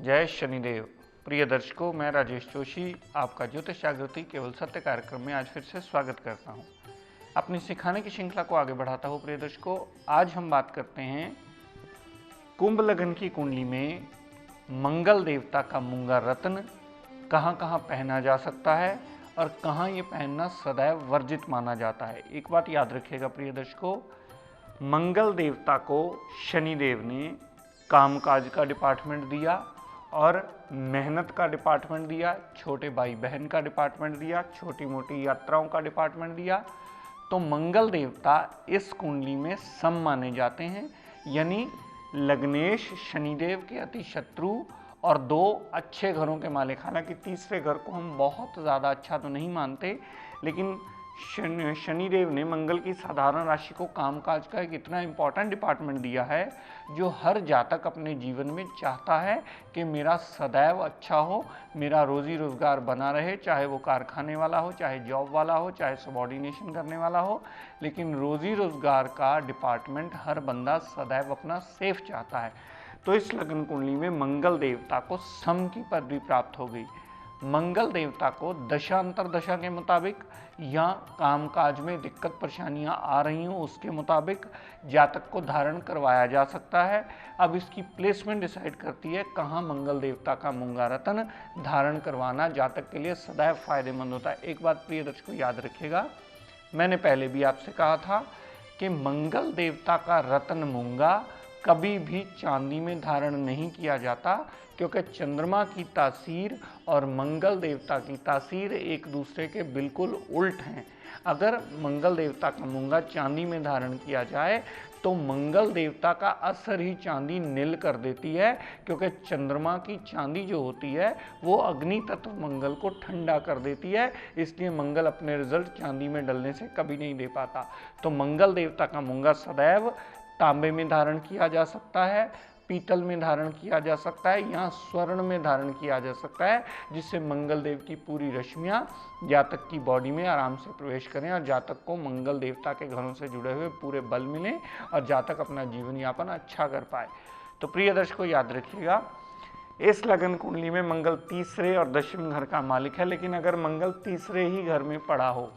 जय शनिदेव। प्रिय दर्शकों, मैं राजेश जोशी आपका ज्योतिष जागृति केवल सत्य कार्यक्रम में आज फिर से स्वागत करता हूं। अपनी सिखाने की श्रृंखला को आगे बढ़ाता हूं। प्रिय दर्शकों, आज हम बात करते हैं कुंभ लग्न की कुंडली में मंगल देवता का मूंगा रत्न कहां कहां पहना जा सकता है और कहां ये पहनना सदैव वर्जित माना जाता है। एक बात याद रखिएगा प्रिय दर्शकों, मंगल देवता को शनिदेव ने कामकाज का डिपार्टमेंट दिया और मेहनत का डिपार्टमेंट दिया, छोटे भाई बहन का डिपार्टमेंट दिया, छोटी मोटी यात्राओं का डिपार्टमेंट दिया। तो मंगल देवता इस कुंडली में सम माने जाते हैं, यानी लग्नेश शनिदेव के अति शत्रु और दो अच्छे घरों के मालिक। हालांकि तीसरे घर को हम बहुत ज़्यादा अच्छा तो नहीं मानते, लेकिन शनिदेव ने मंगल की साधारण राशि को कामकाज का एक इतना इम्पॉर्टेंट डिपार्टमेंट दिया है जो हर जातक अपने जीवन में चाहता है कि मेरा सदैव अच्छा हो, मेरा रोजी रोजगार बना रहे, चाहे वो कारखाने वाला हो, चाहे जॉब वाला हो, चाहे सबॉर्डिनेशन करने वाला हो, लेकिन रोजी रोजगार का डिपार्टमेंट हर बंदा सदैव अपना सेफ चाहता है। तो इस लग्न कुंडली में मंगल देवता को सम की पदवी प्राप्त हो गई। मंगल देवता को दशांतर दशा के मुताबिक या कामकाज में दिक्कत परेशानियां आ रही हों उसके मुताबिक जातक को धारण करवाया जा सकता है। अब इसकी प्लेसमेंट डिसाइड करती है कहाँ मंगल देवता का मूंगा रत्न धारण करवाना जातक के लिए सदैव फायदेमंद होता है। एक बात प्रिय दर्शकों याद रखिएगा, मैंने पहले भी आपसे कहा था कि मंगल देवता का रत्न मूंगा कभी भी चांदी में धारण नहीं किया जाता, क्योंकि चंद्रमा की तासीर और मंगल देवता की तासीर एक दूसरे के बिल्कुल उल्ट हैं। अगर मंगल देवता का मूंगा चांदी में धारण किया जाए तो मंगल देवता का असर ही चांदी नील कर देती है, क्योंकि चंद्रमा की चांदी जो होती है वो अग्नि तत्व मंगल को ठंडा कर देती है, इसलिए मंगल अपने रिजल्ट चांदी में डलने से कभी नहीं दे पाता। तो मंगल देवता का मूंगा सदैव तांबे में धारण किया जा सकता है, पीतल में धारण किया जा सकता है या स्वर्ण में धारण किया जा सकता है, जिससे मंगल देव की पूरी रश्मियां जातक की बॉडी में आराम से प्रवेश करें और जातक को मंगल देवता के घरों से जुड़े हुए पूरे बल मिले और जातक अपना जीवन यापन अच्छा कर पाए। तो प्रिय दर्शकों याद रखिएगा, इस लगन कुंडली में मंगल तीसरे और दशम घर का मालिक है, लेकिन अगर मंगल तीसरे ही घर में पड़ा हो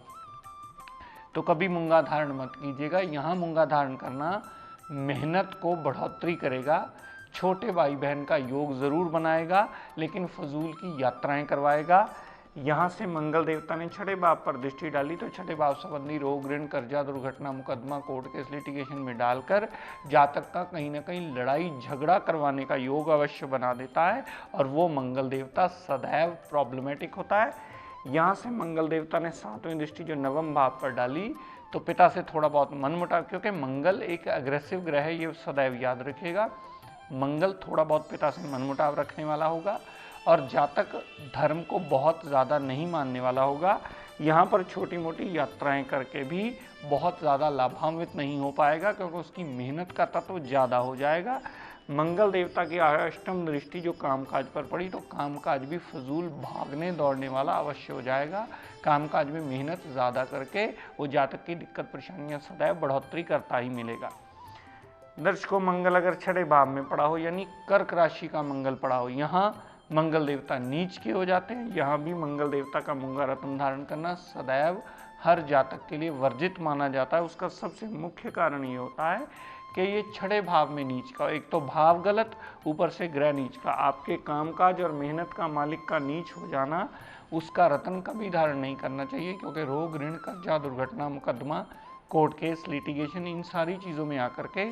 तो कभी मूंगा धारण मत कीजिएगा। यहाँ मूंगा धारण करना मेहनत को बढ़ोतरी करेगा, छोटे भाई बहन का योग जरूर बनाएगा, लेकिन फजूल की यात्राएं करवाएगा। यहाँ से मंगल देवता ने छठे भाव पर दृष्टि डाली तो छठे भाव संबंधी रोग, ऋण, कर्जा, दुर्घटना, मुकदमा, कोर्ट केस, लिटिगेशन में डालकर जातक का कहीं ना कहीं लड़ाई झगड़ा करवाने का योग अवश्य बना देता है, और वो मंगल देवता सदैव प्रॉब्लमेटिक होता है। यहाँ से मंगल देवता ने सातवीं दृष्टि जो नवम भाव पर डाली तो पिता से थोड़ा बहुत मनमुटाव, क्योंकि मंगल एक अग्रेसिव ग्रह है, ये सदैव याद रखिएगा। मंगल थोड़ा बहुत पिता से मनमुटाव रखने वाला होगा और जातक धर्म को बहुत ज़्यादा नहीं मानने वाला होगा। यहाँ पर छोटी मोटी यात्राएं करके भी बहुत ज़्यादा लाभान्वित नहीं हो पाएगा, क्योंकि उसकी मेहनत का तत्व ज़्यादा हो जाएगा। मंगल देवता की अष्टम दृष्टि जो कामकाज पर पड़ी तो कामकाज भी फजूल भागने दौड़ने वाला अवश्य हो जाएगा। कामकाज में मेहनत ज़्यादा करके वो जातक की दिक्कत परेशानियां सदैव बढ़ोतरी करता ही मिलेगा। दर्शकों, मंगल अगर छठे भाव में पड़ा हो, यानी कर्क राशि का मंगल पड़ा हो, यहाँ मंगल देवता नीच के हो जाते हैं। यहाँ भी मंगल देवता का मूंगा रत्न धारण करना सदैव हर जातक के लिए वर्जित माना जाता है। उसका सबसे मुख्य कारण ये होता है कि ये छठे भाव में नीच का, एक तो भाव गलत, ऊपर से ग्रह नीच का, आपके कामकाज और मेहनत का मालिक का नीच हो जाना, उसका रत्न कभी धारण नहीं करना चाहिए, क्योंकि रोग, ऋण, कर्जा, दुर्घटना, मुकदमा, कोर्ट केस, लिटिगेशन, इन सारी चीज़ों में आकर के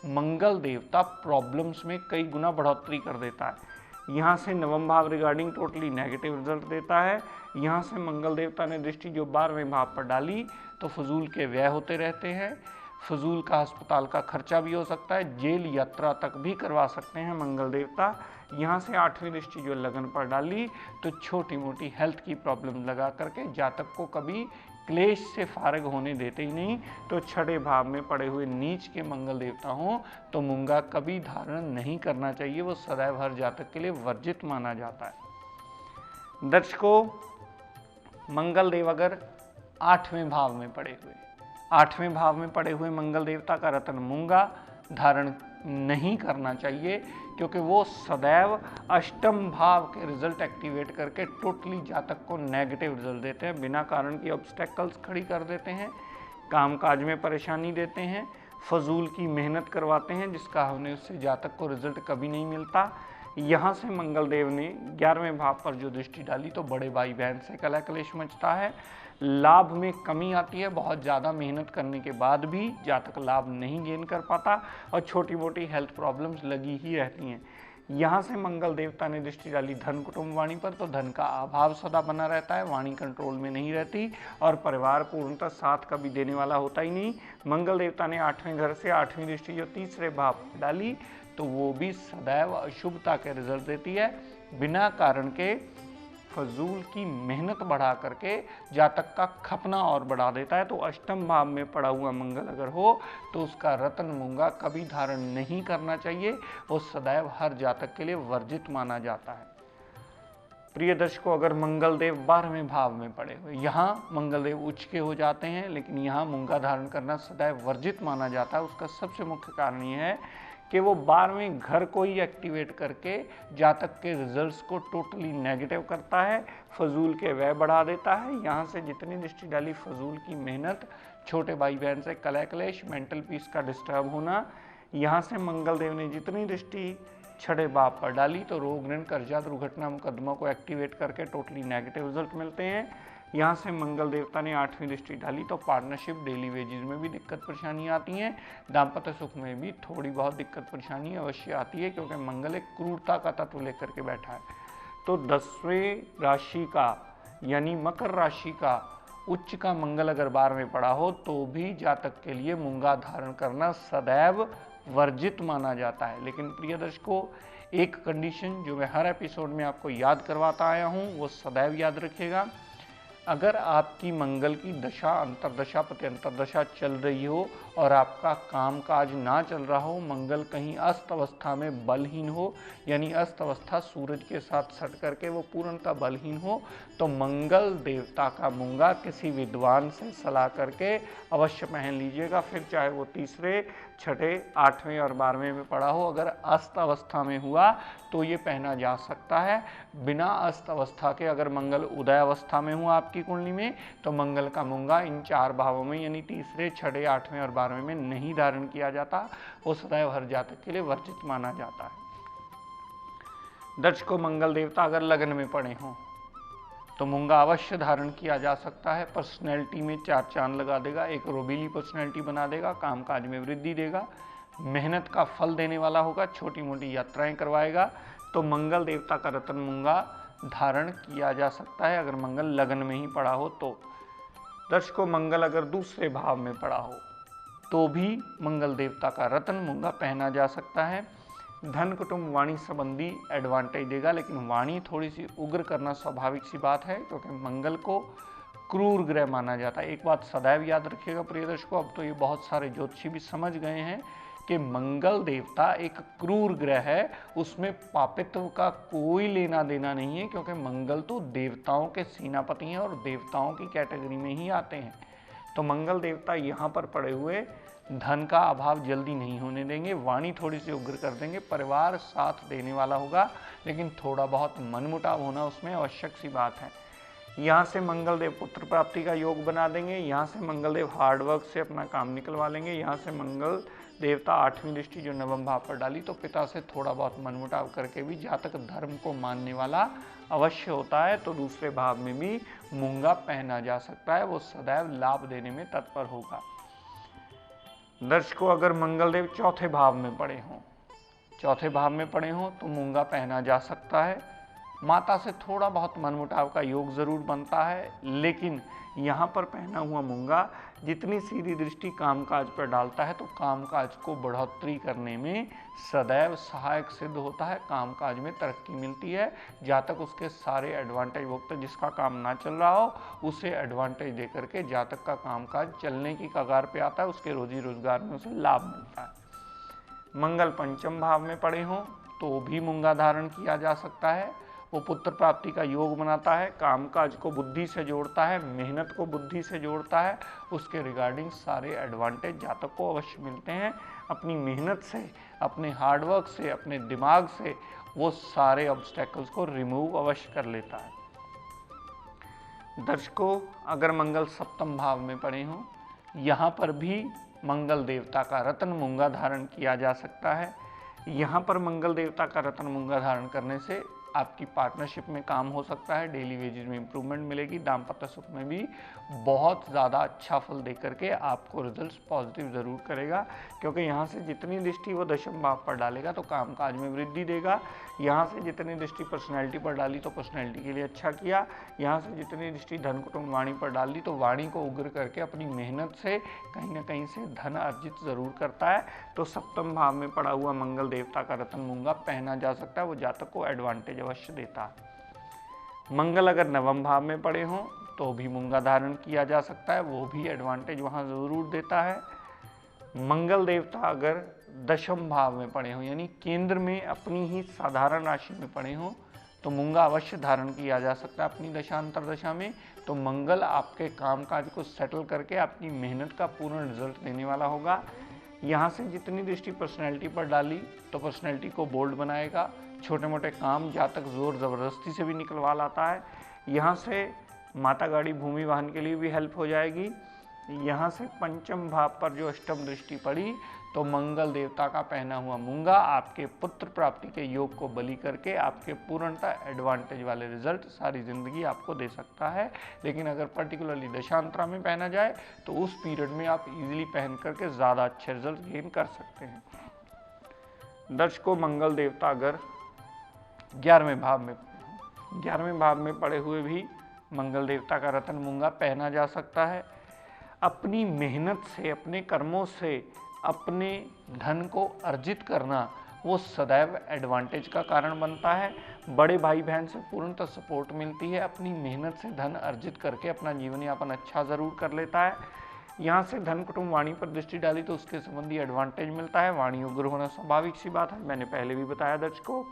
मंगल देवता प्रॉब्लम्स में कई गुना बढ़ोतरी कर देता है। यहाँ से नवम भाव रिगार्डिंग टोटली नेगेटिव रिजल्ट देता है। यहाँ से मंगल देवता ने दृष्टि जो 12वें भाव पर डाली तो फजूल के व्यय होते रहते हैं, फजूल का अस्पताल का खर्चा भी हो सकता है, जेल यात्रा तक भी करवा सकते हैं मंगल देवता। यहाँ से 8वीं दृष्टि जो लगन पर डाली तो छोटी मोटी हेल्थ की प्रॉब्लम लगा करके जातक को कभी क्लेश से फारग होने देते ही नहीं। तो छठे भाव में पड़े हुए नीच के मंगल देवता हों तो मूंगा कभी धारण नहीं करना चाहिए, वो सदैव हर जातक के लिए वर्जित माना जाता है। दर्शकों, मंगल देव अगर 8वें भाव में पड़े हुए, 8वें भाव में पड़े हुए मंगल देवता का रत्न मूंगा धारण नहीं करना चाहिए, क्योंकि वो सदैव अष्टम भाव के रिजल्ट एक्टिवेट करके टोटली जातक को नेगेटिव रिजल्ट देते हैं, बिना कारण की ऑब्स्टेकल्स खड़ी कर देते हैं, कामकाज में परेशानी देते हैं, फजूल की मेहनत करवाते हैं, जिसका होने उससे जातक को रिजल्ट कभी नहीं मिलता। यहाँ से मंगल देव ने 11वें भाव पर जो दृष्टि डाली तो बड़े भाई बहन से कलह कलेश मचता है, लाभ में कमी आती है, बहुत ज़्यादा मेहनत करने के बाद भी जातक लाभ नहीं गेन कर पाता और छोटी मोटी हेल्थ प्रॉब्लम्स लगी ही रहती हैं। यहाँ से मंगल देवता ने दृष्टि डाली धन कुटुंब वाणी पर, तो धन का अभाव सदा बना रहता है, वाणी कंट्रोल में नहीं रहती और परिवार पूर्णतः साथ कभी देने वाला होता ही नहीं। मंगल देवता ने 8वें घर से 8वीं दृष्टि जो तीसरे भाव पर डाली तो वो भी सदैव अशुभता के रिजल्ट देती है, बिना कारण के फजूल की मेहनत बढ़ा करके जातक का खपना और बढ़ा देता है। तो अष्टम भाव में पड़ा हुआ मंगल अगर हो तो उसका रत्न मूंगा कभी धारण नहीं करना चाहिए, वो सदैव हर जातक के लिए वर्जित माना जाता है। प्रिय दर्शकों, अगर मंगल देव 12वें भाव में पड़े हुए, यहाँ मंगल देव उच्च के हो जाते हैं, लेकिन यहाँ मूंगा धारण करना सदैव वर्जित माना जाता है। उसका सबसे मुख्य कारण ये है कि वो 12वें घर को ही एक्टिवेट करके जातक के रिजल्ट्स को टोटली नेगेटिव करता है, फजूल के व्यय बढ़ा देता है। यहाँ से जितनी दृष्टि डाली फजूल की मेहनत, छोटे भाई बहन से कलह क्लेश, मेंटल पीस का डिस्टर्ब होना। यहाँ से मंगल देव ने जितनी दृष्टि 6ठे भाव पर डाली तो रोग ऋण कर्जा दुर्घटना मुकदमा को एक्टिवेट करके टोटली नेगेटिव रिजल्ट मिलते हैं। यहाँ से मंगल देवता ने 8वीं दृष्टि डाली तो पार्टनरशिप डेली वेजेस में भी दिक्कत परेशानी आती हैं, दाम्पत्य सुख में भी थोड़ी बहुत दिक्कत परेशानी अवश्य आती है, क्योंकि मंगल एक क्रूरता का तत्व लेकर के बैठा है। तो 10वें राशि का यानी मकर राशि का उच्च का मंगल अगर 12वें पड़ा हो तो भी जातक के लिए मूंगा धारण करना सदैव वर्जित माना जाता है। लेकिन प्रिय दर्शकों, एक कंडीशन जो मैं हर एपिसोड में आपको याद करवाता आया हूँ वो सदैव याद रखिएगा। अगर आपकी मंगल की दशा अंतरदशा प्रत्यंतरदशा चल रही हो और आपका काम काज ना चल रहा हो, मंगल कहीं अस्त अवस्था में बलहीन हो, यानी अस्त अवस्था सूरज के साथ सट करके वो पूर्णतः बलहीन हो, तो मंगल देवता का मूंगा किसी विद्वान से सलाह करके अवश्य पहन लीजिएगा। फिर चाहे वो तीसरे, छठे, 8वें और 12वें में पड़ा हो, अगर अस्त अवस्था में हुआ तो ये पहना जा सकता है। बिना अस्त अवस्था के अगर मंगल उदय अवस्था में हुआ आपकी कुंडली में तो मंगल का मूंगा इन 4 भावों में यानी तीसरे, छठे, 8वें और 12वें में नहीं धारण किया जाता, वो सदैव हर जातक के लिए वर्जित माना जाता है। दर्शकों, मंगल देवता अगर लग्न में पड़े हों तो मूंगा अवश्य धारण किया जा सकता है। पर्सनैलिटी में 4 चांद लगा देगा, एक रोबीली पर्सनैलिटी बना देगा, कामकाज में वृद्धि देगा, मेहनत का फल देने वाला होगा, छोटी मोटी यात्राएं करवाएगा। तो मंगल देवता का रत्न मूंगा धारण किया जा सकता है अगर मंगल लग्न में ही पड़ा हो तो। दर्शकों, मंगल अगर दूसरे भाव में पड़ा हो तो भी मंगल देवता का रत्न मूंगा पहना जा सकता है। धन कुटुंब वाणी संबंधी एडवांटेज देगा, लेकिन वाणी थोड़ी सी उग्र करना स्वाभाविक सी बात है, क्योंकि मंगल को क्रूर ग्रह माना जाता है। एक बात सदैव याद रखिएगा प्रिय दर्शकों, अब तो ये बहुत सारे ज्योतिषी भी समझ गए हैं कि मंगल देवता एक क्रूर ग्रह है, उसमें पापित्व का कोई लेना देना नहीं है, क्योंकि मंगल तो देवताओं के सेनापति हैं और देवताओं की कैटेगरी में ही आते हैं। तो मंगल देवता यहाँ पर पड़े हुए धन का अभाव जल्दी नहीं होने देंगे, वाणी थोड़ी सी उग्र कर देंगे, परिवार साथ देने वाला होगा, लेकिन थोड़ा बहुत मनमुटाव होना उसमें आवश्यक सी बात है। यहाँ से मंगल देव पुत्र प्राप्ति का योग बना देंगे, यहाँ से मंगल देव हार्डवर्क से अपना काम निकलवा लेंगे, यहाँ से मंगल देवता 8वीं दृष्टि जो 9वें भाव पर डाली तो पिता से थोड़ा बहुत मनमुटाव करके भी जातक धर्म को मानने वाला अवश्य होता है, तो दूसरे भाव में भी मूंगा पहना जा सकता है, वो सदैव लाभ देने में तत्पर होगा। दर्शकों, अगर मंगल देव चौथे भाव में पड़े हों, चौथे भाव में पड़े हों तो मूंगा पहना जा सकता है। माता से थोड़ा बहुत मनमुटाव का योग जरूर बनता है, लेकिन यहाँ पर पहना हुआ मूंगा जितनी सीधी दृष्टि कामकाज पर डालता है तो कामकाज को बढ़ोतरी करने में सदैव सहायक सिद्ध होता है, कामकाज में तरक्की मिलती है, जातक उसके सारे एडवांटेज भोगता है। जिसका काम ना चल रहा हो उसे एडवांटेज दे करके जातक का कामकाज चलने की कगार पे आता है, उसके रोजी रोजगार में उसे लाभ मिलता है। मंगल पंचम भाव में पड़े हों तो भी मूंगा धारण किया जा सकता है। वो पुत्र प्राप्ति का योग बनाता है, कामकाज को बुद्धि से जोड़ता है, मेहनत को बुद्धि से जोड़ता है। उसके रिगार्डिंग सारे एडवांटेज जातक को अवश्य मिलते हैं। अपनी मेहनत से, अपने हार्डवर्क से, अपने दिमाग से वो सारे ऑब्स्टेकल्स को रिमूव अवश्य कर लेता है। दर्शकों, अगर मंगल सप्तम भाव में पड़े हों, यहाँ पर भी मंगल देवता का रत्न मूंगा धारण किया जा सकता है। यहाँ पर मंगल देवता का रत्न मूंगा धारण करने से आपकी पार्टनरशिप में काम हो सकता है, डेली वेजेस में इंप्रूवमेंट मिलेगी, दाम्पत्य सुख में भी बहुत ज़्यादा अच्छा फल दे करके आपको रिजल्ट्स पॉजिटिव ज़रूर करेगा। क्योंकि यहाँ से जितनी दृष्टि वो दशम भाव पर डालेगा तो कामकाज में वृद्धि देगा। यहाँ से जितनी दृष्टि पर्सनैलिटी पर डाली तो पर्सनैलिटी के लिए अच्छा किया। यहाँ से जितनी दृष्टि धन कुटुंब वाणी पर डाली तो वाणी को उग्र करके अपनी मेहनत से कहीं ना कहीं से धन अर्जित ज़रूर करता है। तो सप्तम भाव में पड़ा हुआ मंगल देवता का रत्न मूंगा पहना जा सकता है, वो जातक को एडवांटेज अवश्य देता है। मंगल अगर नवम भाव में पड़े हों तो भी मूंगा धारण किया जा सकता है, वो भी एडवांटेज वहाँ ज़रूर देता है। मंगल देवता अगर दशम भाव में पड़े हों यानी केंद्र में अपनी ही साधारण राशि में पड़े हों तो मूंगा अवश्य धारण किया जा सकता है अपनी दशांतर दशा में। तो मंगल आपके कामकाज को सेटल करके आपकी मेहनत का पूर्ण रिजल्ट देने वाला होगा। यहाँ से जितनी दृष्टि पर्सनैलिटी पर डाली तो पर्सनैलिटी को बोल्ड बनाएगा, छोटे मोटे काम जातक जोर ज़बरदस्ती से भी निकलवा लाता है। यहाँ से माता गाड़ी भूमि वाहन के लिए भी हेल्प हो जाएगी। यहाँ से पंचम भाव पर जो अष्टम दृष्टि पड़ी तो मंगल देवता का पहना हुआ मूंगा आपके पुत्र प्राप्ति के योग को बलि करके आपके पूर्णतः एडवांटेज वाले रिजल्ट सारी जिंदगी आपको दे सकता है। लेकिन अगर पर्टिकुलरली दशांतरा में पहना जाए तो उस पीरियड में आप इजीली पहन करके ज़्यादा अच्छे रिजल्ट गेन कर सकते हैं। दर्शकों, मंगल देवता अगर 11वें भाव में पड़े हुए भी मंगल देवता का रत्न मूंगा पहना जा सकता है। अपनी मेहनत से, अपने कर्मों से अपने धन को अर्जित करना वो सदैव एडवांटेज का कारण बनता है। बड़े भाई बहन से पूर्णतः सपोर्ट मिलती है, अपनी मेहनत से धन अर्जित करके अपना जीवन यापन अच्छा ज़रूर कर लेता है। यहाँ से धन कुटुंब वाणी पर दृष्टि डाली तो उसके संबंधी एडवांटेज मिलता है। वाणी उग्र होना स्वाभाविक सी बात है, मैंने पहले भी बताया दर्शकों।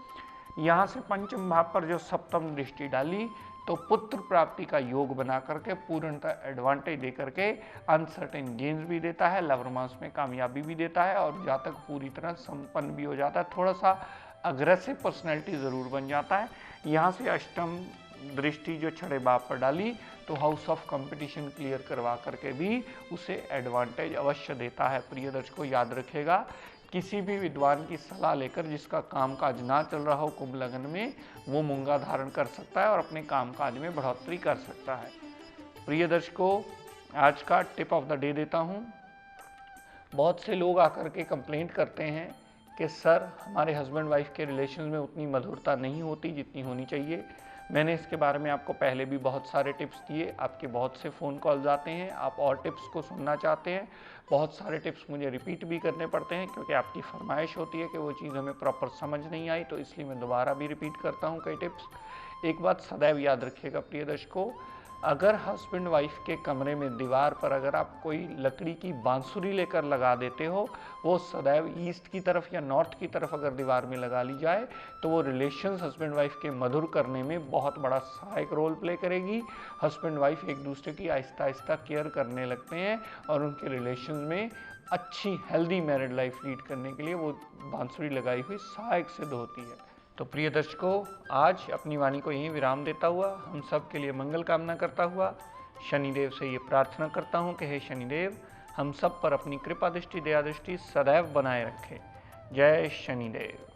यहाँ से पंचम भाव पर जो सप्तम दृष्टि डाली तो पुत्र प्राप्ति का योग बना करके पूर्णतः एडवांटेज दे करके अनसर्टेन गेन्स भी देता है, लव रोमांस में कामयाबी भी देता है और जातक पूरी तरह संपन्न भी हो जाता है। थोड़ा सा अग्रेसिव पर्सनैलिटी ज़रूर बन जाता है। यहाँ से अष्टम दृष्टि जो छठे भाव पर डाली तो हाउस ऑफ कंपटीशन क्लियर करवा करके भी उसे एडवांटेज अवश्य देता है। प्रिय दर्शकों, याद रखिएगा, किसी भी विद्वान की सलाह लेकर जिसका कामकाज ना चल रहा हो कुंभ लग्न में, वो मूंगा धारण कर सकता है और अपने कामकाज में बढ़ोतरी कर सकता है। प्रिय दर्शकों, आज का टिप ऑफ द डे देता हूँ। बहुत से लोग आकर के कंप्लेंट करते हैं कि सर हमारे हस्बैंड वाइफ के रिलेशन में उतनी मधुरता नहीं होती जितनी होनी चाहिए। मैंने इसके बारे में आपको पहले भी बहुत सारे टिप्स दिए, आपके बहुत से फ़ोन कॉल्स आते हैं, आप और टिप्स को सुनना चाहते हैं। बहुत सारे टिप्स मुझे रिपीट भी करने पड़ते हैं क्योंकि आपकी फरमाइश होती है कि वो चीज़ हमें प्रॉपर समझ नहीं आई, तो इसलिए मैं दोबारा भी रिपीट करता हूँ कई टिप्स। एक बात सदैव याद रखिएगा प्रिय दर्शकों, अगर हस्बैंड वाइफ के कमरे में दीवार पर अगर आप कोई लकड़ी की बांसुरी लेकर लगा देते हो, वो सदैव ईस्ट की तरफ या नॉर्थ की तरफ अगर दीवार में लगा ली जाए तो वो रिलेशंस हस्बैंड वाइफ के मधुर करने में बहुत बड़ा सहायक रोल प्ले करेगी। हस्बैंड वाइफ एक दूसरे की आहिस्ता आहिस्ता केयर करने लगते हैं और उनके रिलेशन में अच्छी हेल्दी मैरिड लाइफ लीड करने के लिए वो बांसुरी लगाई हुई सहायक सिद्ध होती है। तो प्रिय दर्शकों, आज अपनी वाणी को यहीं विराम देता हुआ हम सब के लिए मंगल कामना करता हुआ शनिदेव से ये प्रार्थना करता हूँ कि हे शनिदेव, हम सब पर अपनी कृपा दृष्टि, दया दृष्टि सदैव बनाए रखें। जय शनिदेव।